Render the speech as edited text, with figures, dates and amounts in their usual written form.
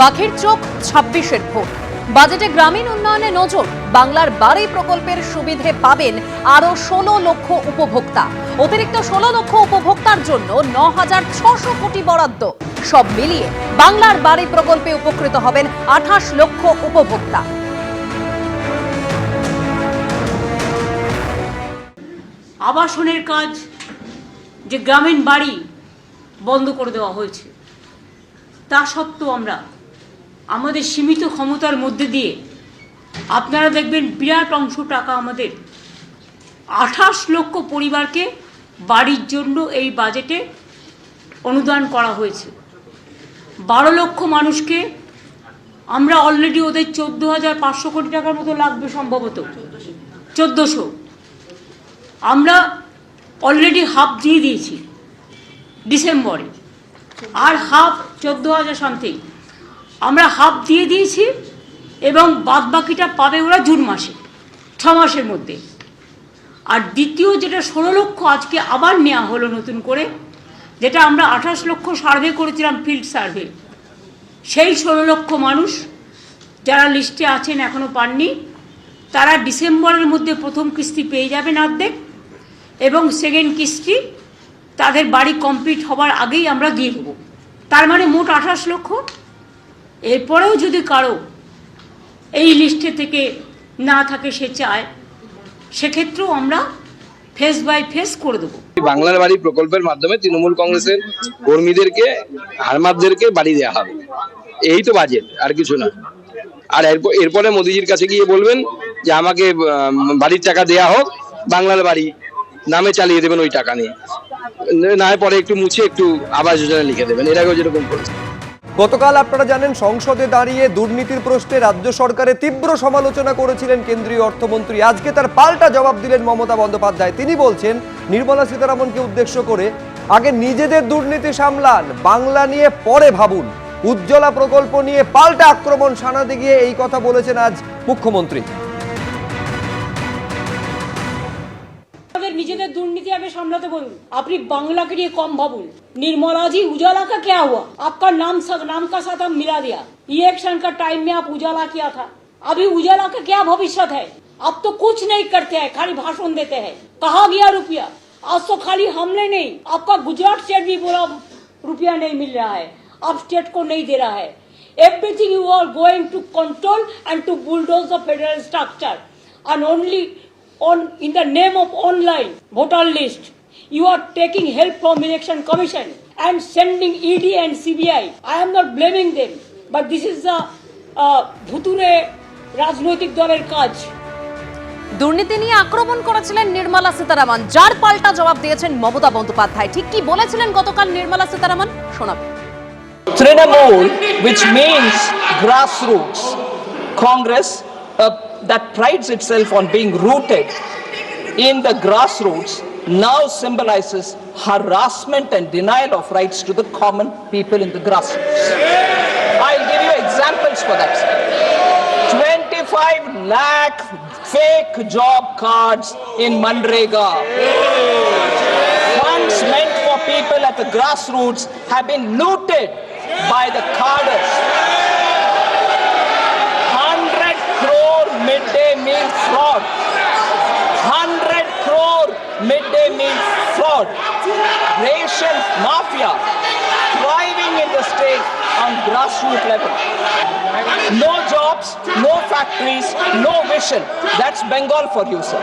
পাখির চোখ 26-এর ভোট। বাজেটে গ্রামীণ উন্নয়নে নজর। বাংলার বাড়ি প্রকল্পের সুবিধে পাবেন আরো 16 লক্ষ উপভোক্তা। অতিরিক্ত 16 লক্ষ উপভোক্তার জন্য 9,600 কোটি বরাদ্দ। সব মিলিয়ে বাংলার বাড়ি প্রকল্পে উপকৃত হবেন 28 লক্ষ উপভোক্তা। আবাসনের কাজ, যে গ্রামীণ বাড়ি বন্ধ করে দেওয়া হয়েছে, তা সত্ত্বেও আমরা আমাদের সীমিত ক্ষমতার মধ্যে দিয়ে আপনারা দেখবেন বিরাট অংশ টাকা আমাদের 28 লক্ষ পরিবারকে বাড়ির জন্য এই বাজেটে অনুদান করা হয়েছে। 12 লক্ষ মানুষকে আমরা অলরেডি ওদের 14,500 কোটি টাকার মতো লাগবে, সম্ভবত 1400। আমরা অলরেডি হাফ দিয়ে দিয়েছি ডিসেম্বরে, আর হাফ 14,000 সামথিং আমরা হাফ দিয়ে দিয়েছি, এবং বাদবাকিটা পাবে ওরা জুন মাসে, 6 মাসের মধ্যে। আর দ্বিতীয় যেটা 16 লক্ষ আজকে আবার নেওয়া হলো নতুন করে, যেটা আমরা 28 লক্ষ সার্ভে করেছিলাম, ফিল্ড সার্ভে, সেই 16 লক্ষ মানুষ যারা লিস্টে আছেন এখনও পাননি, তারা ডিসেম্বরের মধ্যে প্রথম কিস্তি পেয়ে যাবেন অর্ধেক, এবং সেকেন্ড কিস্তি তাদের বাড়ি কমপ্লিট হবার আগেই আমরা দিয়ে দেবো। তার মানে মোট 28 লক্ষ। এরপরেও যদি কারো এই লিস্টে থেকে না থাকে, সে চায়, সেক্ষেত্রেও আমরা ফেস বাই ফেস করে দেবো। বাংলার বাড়ি প্রকল্পের মাধ্যমে তৃণমূল কংগ্রেসের কর্মীদেরকে, হারমাতদেরকে বাড়ি দেওয়া হবে। এই তো বাজেট, আর কিছু না। আর এরপরে মোদিজির কাছে গিয়ে বলবেন যে আমাকে বাড়ির টাকা দেয়া হোক, বাংলার বাড়ি নামে চালিয়ে দেবেন ওই টাকা নিয়ে, না পরে একটু মুছে একটু আবাস যোজনা লিখে দেবেন, এর আগেও যেরকম করেছে। গতকাল আপনারা জানেন সংসদে দাঁড়িয়ে দুর্নীতির প্রশ্নে রাজ্য সরকারের তীব্র সমালোচনা করেছিলেন কেন্দ্রীয় অর্থমন্ত্রী। আজকে তার পাল্টা জবাব দিলেন মমতা বন্দ্যোপাধ্যায়। তিনি বলছেন নির্মলা সীতারামনকে উদ্দেশ্য করে, আগে নিজেদের দুর্নীতি সামলান, বাংলা নিয়ে পরে ভাবুন। উজ্জ্বলা প্রকল্প নিয়ে পাল্টা আক্রমণ শানাতে গিয়ে এই কথা বলেছেন আজ মুখ্যমন্ত্রী। নিজেদের দুর্নীতি আগে সামলাতে বলুন। আপনি বাংলা के लिए कम भावुन। निर्मला जी, उजाला का क्या हुआ? आपका नाम का साथ हम मिला दिया। इलेक्शन का टाइम में आप उजाला किया था, अभी उजाला का क्या भविष्य है? आप तो कुछ नहीं करते हैं, खाली भाषण देते हैं। कहाँ गया रुपया? आज तो खाली हमने नहीं, आपका गुजरात स्टेट भी बोला रुपया नहीं मिल रहा है, आप स्टेट को नहीं दे रहा है। Everything you are going to control and to bulldoze the federal structure, and only in the name of online voter list, you are taking help from election commission and sending ED and CBI. I am not blaming them, but this is the ভুতুরে রাজনৈতিক দলের কাজ। দুর্নীতি নিয়ে আক্রমণ করেছিলেন নির্মলা সীতারামন, যার পাল্টা জবাব দিয়েছেন মমতা বন্দ্যোপাধ্যায়। ঠিক কি বলেছিলেন গতকাল নির্মলা সীতারামন, শোনাবো। Trinamool, which means grassroots, Congress that prides itself on being rooted in the grassroots, now symbolizes harassment and denial of rights to the common people in the grassroots. I'll give you examples for that. 25 lakh fake job cards in Manrega. Funds meant for people at the grassroots have been looted by the carders. 100 crore midday meal fraud. 100 crore midday meal fraud. Ration mafia thriving in the state on grassroots level. No jobs, no factories, no vision. That's Bengal for you, sir.